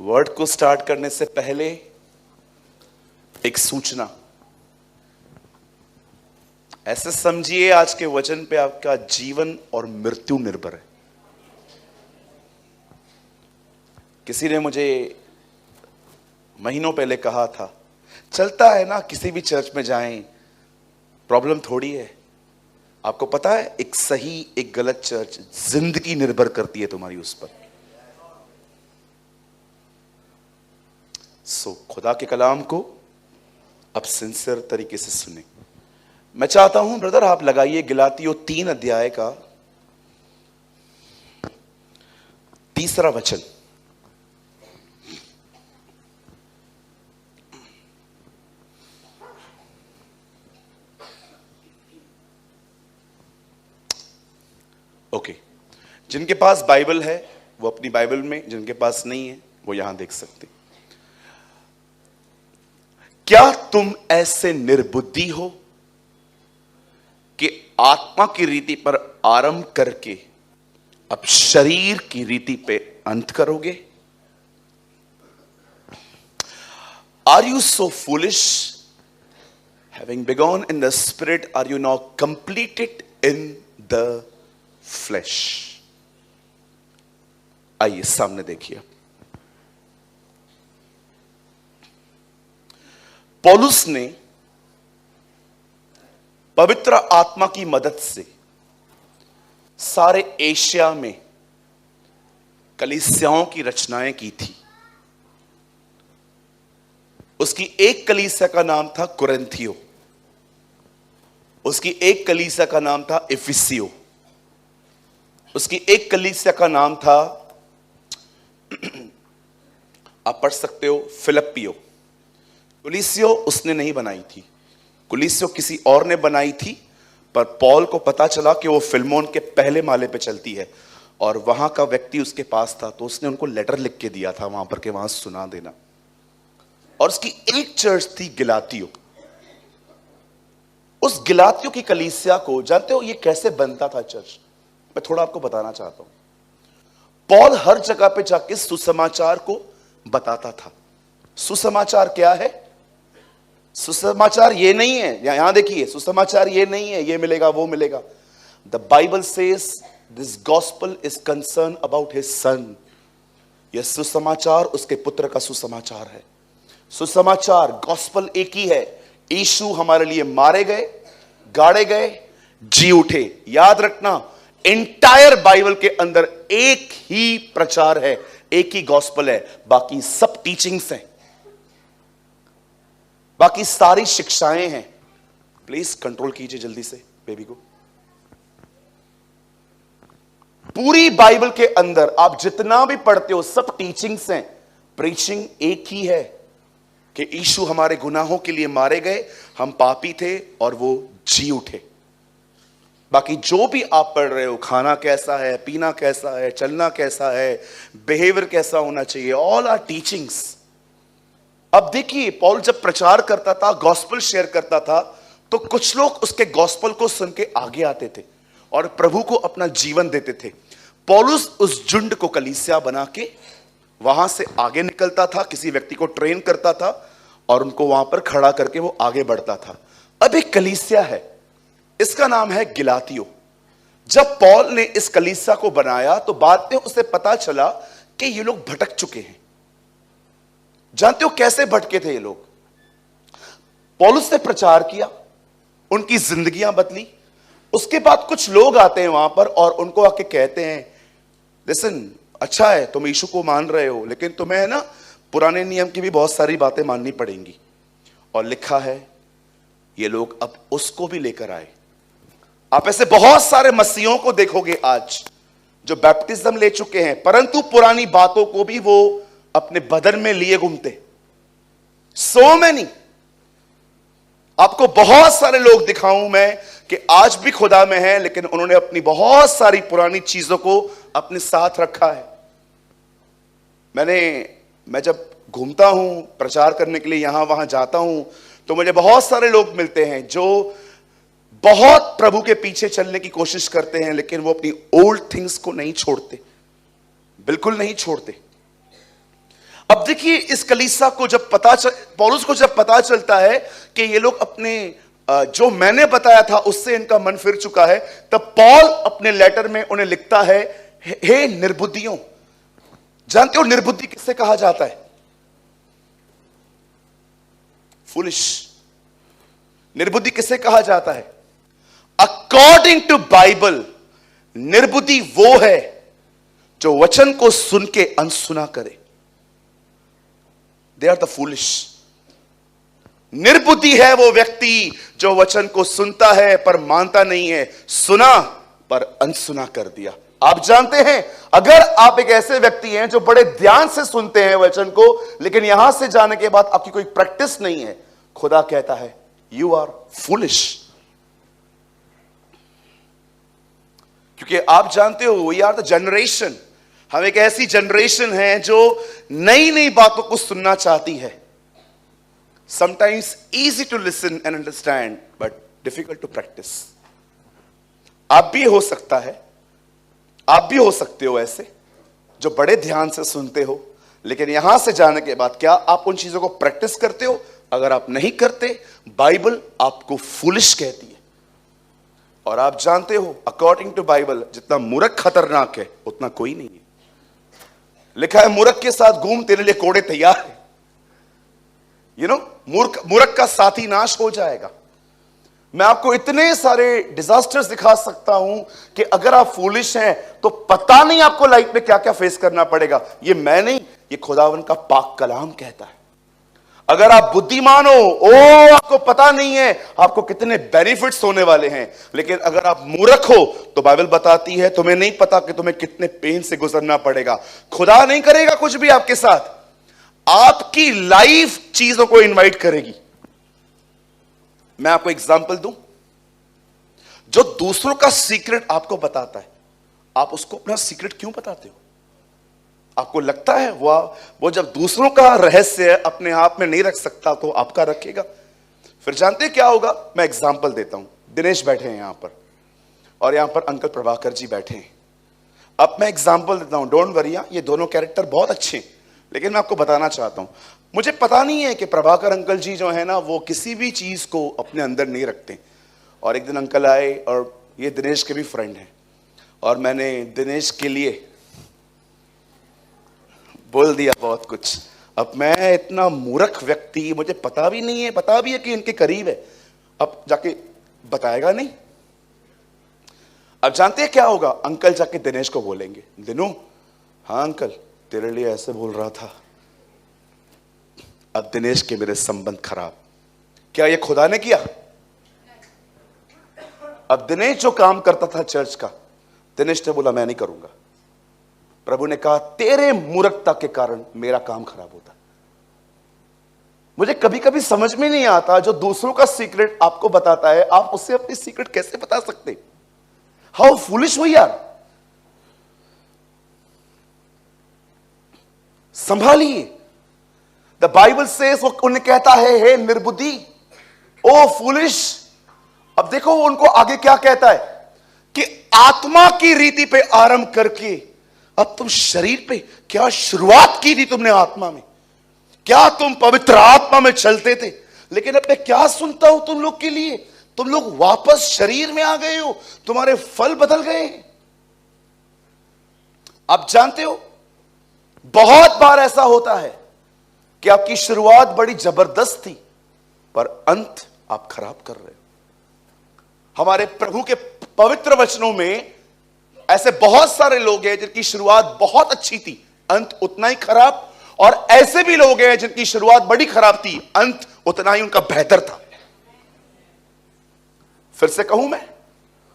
Word को start करने से पहले एक सूचना। ऐसे समझिए आज के वचन पे आपका जीवन और मृत्यु निर्भर है। किसी ने मुझे महीनों पहले कहा था, चलता है ना, किसी भी चर्च में जाएं, प्रॉब्लम थोड़ी है। आपको पता है, एक सही एक गलत चर्च जिंदगी निर्भर करती है तुम्हारी उस पर। खुदा के कलाम को अब सिंसियर तरीके से सुने। मैं चाहता हूं ब्रदर आप लगाइए गलातियों 3 अध्याय का 3 वचन। ओके, जिनके पास बाइबल है वो अपनी बाइबल में, जिनके पास नहीं है वो यहां देख सकते। क्या तुम ऐसे निर्बुद्धि हो कि आत्मा की रीति पर आरंभ करके अब शरीर की रीति पे अंत करोगे? Are you so foolish? Having begun in the spirit, are you now completed in the flesh? आइए सामने देखिए। पौलुस ने पवित्र आत्मा की मदद से सारे एशिया में कलीसियाओं की रचनाएं की थी। उसकी एक कलीसिया का नाम था कुरिन्थियो, उसकी एक कलीसिया का नाम था इफिसियो, उसकी एक कलीसिया का नाम था आप पढ़ सकते हो फिलिप्पियो। कुलिसियो उसने नहीं बनाई थी, कुलिसियो किसी और ने बनाई थी, पर पौल को पता चला कि वो फिल्मोन के पहले माले पे चलती है और वहां का व्यक्ति उसके पास था, तो उसने उनको लेटर लिख के दिया था वहां पर के वहां सुना देना। और उसकी एक चर्च थी गिलातियो। उस गिलातियो की कलीसिया को जानते हो ये कैसे बनता था चर्च? मैं थोड़ा आपको बताना चाहता हूं। पौल हर जगह पे जाके सुसमाचार को बताता था। सुसमाचार क्या है? सुसमाचार ये नहीं है, यहां देखिए, सुसमाचार ये नहीं है ये मिलेगा वो मिलेगा। The Bible says this gospel is concern about his son. यह सुसमाचार उसके पुत्र का सुसमाचार है। सुसमाचार गॉस्पेल एक ही है। यीशु हमारे लिए मारे गए, गाड़े गए, जी उठे। याद रखना, एंटायर बाइबल के अंदर एक ही प्रचार है, एक ही गॉस्पेल है, बाकी सब टीचिंग्स हैं, बाकी सारी शिक्षाएं हैं। प्लीज कंट्रोल कीजिए जल्दी से बेबी को। पूरी बाइबल के अंदर आप जितना भी पढ़ते हो सब टीचिंग्स हैं। प्रीचिंग एक ही है कि यीशु हमारे गुनाहों के लिए मारे गए, हम पापी थे और वो जी उठे। बाकी जो भी आप पढ़ रहे हो, खाना कैसा है, पीना कैसा है, चलना कैसा है, बिहेवियर कैसा होना चाहिए, ऑल आर टीचिंग्स। अब देखिए, पौल जब प्रचार करता था, गॉस्पेल शेयर करता था, तो कुछ लोग उसके गॉस्पेल को सुन के आगे आते थे और प्रभु को अपना जीवन देते थे। पौलुस उस झुंड को कलीसिया बना के वहां से आगे निकलता था, किसी व्यक्ति को ट्रेन करता था और उनको वहां पर खड़ा करके वो आगे बढ़ता था। अब एक कलीसिया है, इसका नाम है गिलातियो। जब पौल ने इस कलीसिया को बनाया तो बाद में उसे पता चला कि ये लोग भटक चुके हैं। जानते हो कैसे भटके थे ये लोग? पौलुस ने प्रचार किया, उनकी जिंदगियां बदली। उसके बाद कुछ लोग आते हैं वहां पर और उनको आके कहते हैं, लिसन, अच्छा है तुम यीशु को मान रहे हो, लेकिन तुम्हें है ना पुराने नियम की भी बहुत सारी बातें माननी पड़ेंगी। और लिखा है ये लोग अब उसको भी लेकर आए। आप ऐसे बहुत सारे मसीहों को देखोगे आज जो बैप्टिज्म ले चुके हैं, परंतु पुरानी बातों को भी वो अपने बदन में लिए घूमते। सो मैनी, आपको बहुत सारे लोग दिखाऊं मैं कि आज भी खुदा में है, लेकिन उन्होंने अपनी बहुत सारी पुरानी चीजों को अपने साथ रखा है। मैं जब घूमता हूं प्रचार करने के लिए, यहां वहां जाता हूं, तो मुझे बहुत सारे लोग मिलते हैं जो बहुत प्रभु के पीछे चलने की कोशिश करते हैं, लेकिन वो अपनी ओल्ड थिंग्स को नहीं छोड़ते, बिल्कुल नहीं छोड़ते। अब देखिए, इस कलीसिया को जब पौलुस को जब पता चलता है कि ये लोग अपने जो मैंने बताया था उससे इनका मन फिर चुका है, तब पॉल अपने लेटर में उन्हें लिखता है, हे निर्बुद्धियों। जानते हो निर्बुद्धि किससे कहा जाता है? फुलिश। निर्बुद्धि किससे कहा जाता है? अकॉर्डिंग टू बाइबल निर्बुद्धि वो है जो वचन को सुन के अनसुना करे। They are the foolish. निर्बुद्धि है वो व्यक्ति जो वचन को सुनता है पर मानता नहीं है, सुना पर अनसुना कर दिया। आप जानते हैं, अगर आप एक ऐसे व्यक्ति हैं जो बड़े ध्यान से सुनते हैं वचन को, लेकिन यहां से जाने के बाद आपकी कोई प्रैक्टिस नहीं है, खुदा कहता है यू आर फूलिश। क्योंकि आप जानते हो, वी आर द जनरेशन, हम एक ऐसी जनरेशन है जो नई नई बातों को सुनना चाहती है। Sometimes easy to listen and understand but difficult to practice. आप भी हो सकता है, आप भी हो सकते हो ऐसे जो बड़े ध्यान से सुनते हो, लेकिन यहां से जाने के बाद क्या आप उन चीजों को प्रैक्टिस करते हो? अगर आप नहीं करते, बाइबल आपको फूलिश कहती है। और आप जानते हो, अकॉर्डिंग टू बाइबल जितना मूर्ख खतरनाक है उतना कोई नहीं है। लिखा है, मूर्ख के साथ घूम, तेरे लिए कोड़े तैयार है। मूर्ख का साथी नाश हो जाएगा। मैं आपको इतने सारे डिजास्टर्स दिखा सकता हूं कि अगर आप फूलिश हैं तो पता नहीं आपको लाइफ में क्या क्या फेस करना पड़ेगा। ये मैं नहीं, ये खुदावन का पाक कलाम कहता है। अगर आप बुद्धिमान हो, आपको पता नहीं है आपको कितने बेनिफिट्स होने वाले हैं, लेकिन अगर आप मूर्ख हो तो बाइबल बताती है तुम्हें नहीं पता कि तुम्हें कितने पेन से गुजरना पड़ेगा। खुदा नहीं करेगा कुछ भी आपके साथ, आपकी लाइफ चीजों को इनवाइट करेगी। मैं आपको एग्जांपल दूं, जो दूसरों का सीक्रेट आपको बताता है, आप उसको अपना सीक्रेट क्यों बताते हो? आपको लगता है वो जब दूसरों का रहस्य अपने आप में नहीं रख सकता तो आपका रखेगा? फिर जानते क्या होगा? मैं एग्जांपल देता हूं। दिनेश बैठे हैं यहां पर, और यहां पर अंकल प्रभाकर जी बैठे हैं। अब मैं एग्जांपल देता हूं, डोंट वरी, ये दोनों कैरेक्टर बहुत अच्छे हैं, लेकिन मैं आपको बताना चाहता हूं, मुझे पता नहीं है कि प्रभाकर अंकल जी जो है ना, वो किसी भी चीज को अपने अंदर नहीं रखते। और एक दिन अंकल आए, और ये दिनेश के भी फ्रेंड हैं, और मैंने दिनेश के लिए बोल दिया बहुत कुछ। अब मैं इतना मूर्ख व्यक्ति, मुझे पता भी नहीं है, पता भी है कि इनके करीब है, अब जाके बताएगा नहीं। अब जानते हैं क्या होगा? अंकल जाके दिनेश को बोलेंगे, दिनू, हाँ अंकल तेरे लिए ऐसे बोल रहा था। अब दिनेश के मेरे संबंध खराब। क्या ये खुदा ने किया? अब दिनेश जो काम करता था चर्च का, दिनेश ने बोला मैं नहीं करूंगा। प्रभु ने कहा तेरे मूर्खता के कारण मेरा काम खराब होता। मुझे कभी कभी समझ में नहीं आता, जो दूसरों का सीक्रेट आपको बताता है, आप उससे अपनी सीक्रेट कैसे बता सकते? How foolish we are. संभालिए। द बाइबल सेज, वो उन्हें कहता है हे निर्बुद्धि, ओ फूलिश। अब देखो वो उनको आगे क्या कहता है कि आत्मा की रीति पे आरंभ करके अब तुम शरीर पे, क्या शुरुआत की थी तुमने आत्मा में? क्या तुम पवित्र आत्मा में चलते थे? लेकिन अब मैं क्या सुनता हूं तुम लोग के लिए, तुम लोग वापस शरीर में आ गए हो, तुम्हारे फल बदल गए। आप जानते हो, बहुत बार ऐसा होता है कि आपकी शुरुआत बड़ी जबरदस्त थी, पर अंत आप खराब कर रहे हो। हमारे प्रभु के पवित्र वचनों में ऐसे बहुत सारे लोग हैं जिनकी शुरुआत बहुत अच्छी थी, अंत उतना ही खराब, और ऐसे भी लोग हैं जिनकी शुरुआत बड़ी खराब थी, अंत उतना ही उनका बेहतर था। फिर से कहूं मैं,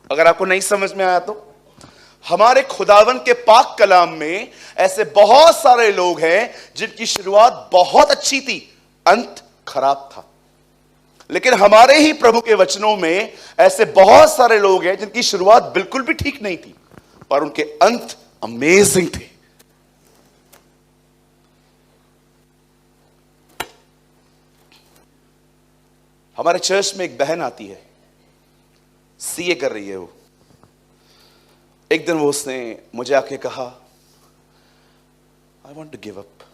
अगर आपको नहीं समझ में आया तो, हमारे खुदावन के पाक कलाम में ऐसे बहुत सारे लोग हैं जिनकी शुरुआत बहुत अच्छी थी, अंत खराब था। लेकिन हमारे ही प्रभु के वचनों में ऐसे बहुत सारे लोग हैं जिनकी शुरुआत बिल्कुल भी ठीक नहीं थी, पर उनके अंत अमेजिंग थे। हमारे चर्च में एक बहन आती है, सीए कर रही है वो। एक दिन वो उसने मुझे आके कहा, I want to give up,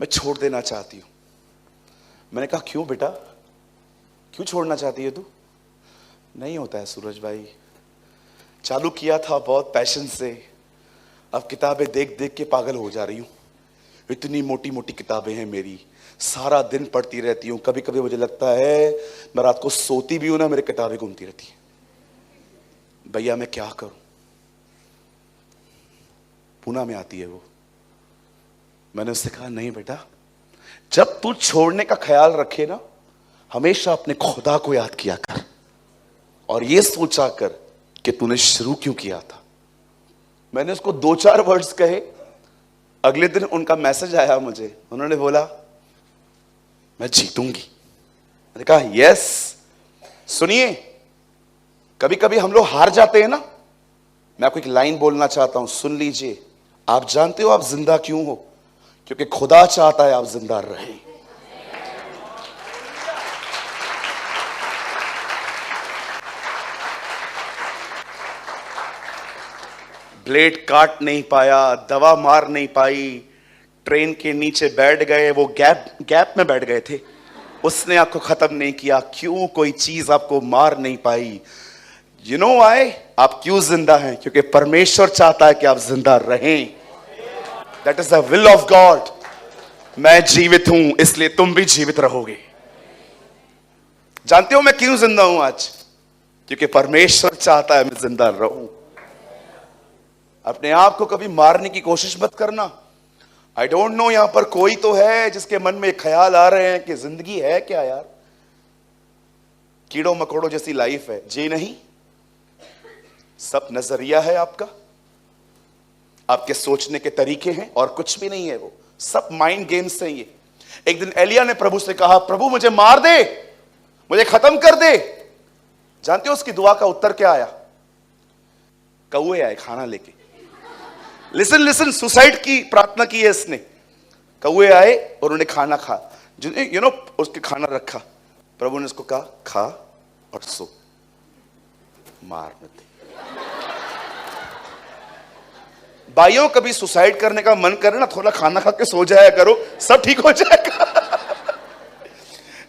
मैं छोड़ देना चाहती हूं। मैंने कहा क्यों बेटा, क्यों छोड़ना चाहती है तू? नहीं होता है सूरज भाई, चालू किया था बहुत पैशन से, अब किताबें देख देख के पागल हो जा रही हूं। इतनी मोटी मोटी किताबें हैं मेरी, सारा दिन पढ़ती रहती हूं। कभी कभी मुझे लगता है मैं रात को सोती भी हूं ना, मेरी किताबें घूमती रहती हैं। भैया मैं क्या करूं? पूना में आती है वो। मैंने उससे कहा नहीं बेटा, जब तू छोड़ने का ख्याल रखे ना, हमेशा अपने खुदा को याद किया कर और ये सोचा कर कि तूने शुरू क्यों किया था। मैंने उसको 2-4 वर्ड्स कहे। अगले दिन उनका मैसेज आया मुझे, उन्होंने बोला मैं जीतूंगी। मैंने कहा यस। सुनिए, कभी कभी हम लोग हार जाते हैं ना। मैं आपको एक लाइन बोलना चाहता हूं, सुन लीजिए। आप जानते हो आप जिंदा क्यों हो? क्योंकि खुदा चाहता है आप जिंदा रहें। ब्लेड काट नहीं पाया, दवा मार नहीं पाई, ट्रेन के नीचे बैठ गए, वो गैप में बैठ गए थे, उसने आपको खत्म नहीं किया। क्यों? कोई चीज आपको मार नहीं पाई। You know why? आप क्यों जिंदा हैं? क्योंकि परमेश्वर चाहता है कि आप जिंदा रहें। That is the will of God. मैं जीवित हूं, इसलिए तुम भी जीवित रहोगे। जानते हो मैं क्यों जिंदा हूं आज? क्योंकि परमेश्वर चाहता है मैं जिंदा रहूं। अपने आप को कभी मारने की कोशिश मत करना। आई डोंट नो, यहां पर कोई तो है जिसके मन में ख्याल आ रहे हैं कि जिंदगी है क्या यार, कीड़ों मकोड़ों जैसी लाइफ है। जी नहीं, सब नजरिया है आपका, आपके सोचने के तरीके हैं और कुछ भी नहीं है। वो सब माइंड गेम्स हैं ये। एक दिन एलिया ने प्रभु से कहा, प्रभु मुझे मार दे, मुझे खत्म कर दे। जानते हो उसकी दुआ का उत्तर क्या आया? कौए आए खाना लेके। लिसन लिसन, सुसाइड की प्रार्थना की है इसने। कौए आए और उन्हें खाना खा, यू नो उसके खाना रखा। प्रभु ने उसको कहा खा और सो, मार मत दे। भाइयों, कभी सुसाइड करने का मन करे ना, थोड़ा खाना खा के सो जाया करो, सब ठीक हो जाएगा।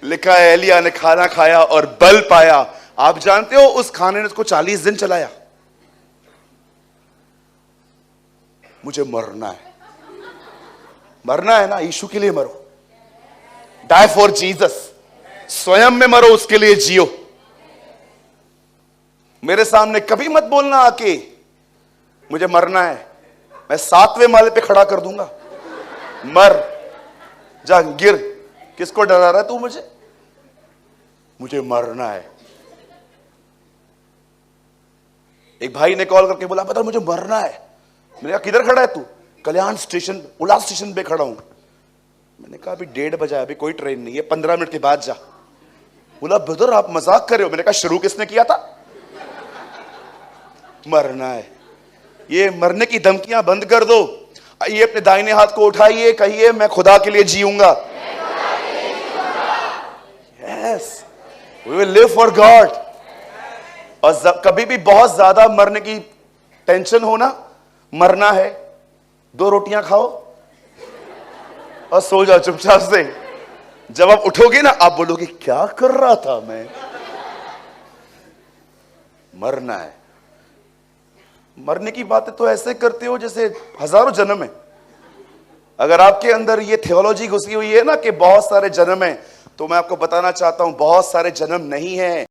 लिखा है एलिया ने खाना खाया और बल पाया। आप जानते हो उस खाने ने उसको 40 दिन चलाया। मुझे मरना है, मरना है ना, यीशु के लिए मरो। डाई फॉर जीसस, स्वयं में मरो, उसके लिए जियो। मेरे सामने कभी मत बोलना आके मुझे मरना है, मैं 7वें माले पे खड़ा कर दूंगा। मर जा, गिर। किसको डरा रहा है तू? मुझे मरना है। एक भाई ने कॉल करके बोला पता मुझे मरना है। मैंने कहा किधर खड़ा है तू? कल्याण स्टेशन, उल्लास स्टेशन पे खड़ा हूं। मैंने कहा अभी 1:30 बजा, अभी कोई ट्रेन नहीं है, 15 मिनट के बाद जा। बोला ब्रदर आप मजाक कर रहे हो। मैंने कहा शुरू किसने किया था? मरना है। ये मरने की धमकियां बंद कर दो। आइए अपने दाहिने हाथ को उठाइए, कहिए मैं खुदा के लिए जीऊंगा। Yes, we will live for God. और कभी भी बहुत ज्यादा मरने की टेंशन हो ना, मरना है, 2 रोटियां खाओ और सो जाओ चुपचाप से। जब आप उठोगे ना, आप बोलोगे क्या कर रहा था मैं। मरना है। मरने की बातें तो ऐसे करते हो जैसे हजारों जन्म है। अगर आपके अंदर ये थियोलॉजी घुसी हुई है ना कि बहुत सारे जन्म है, तो मैं आपको बताना चाहता हूं बहुत सारे जन्म नहीं है।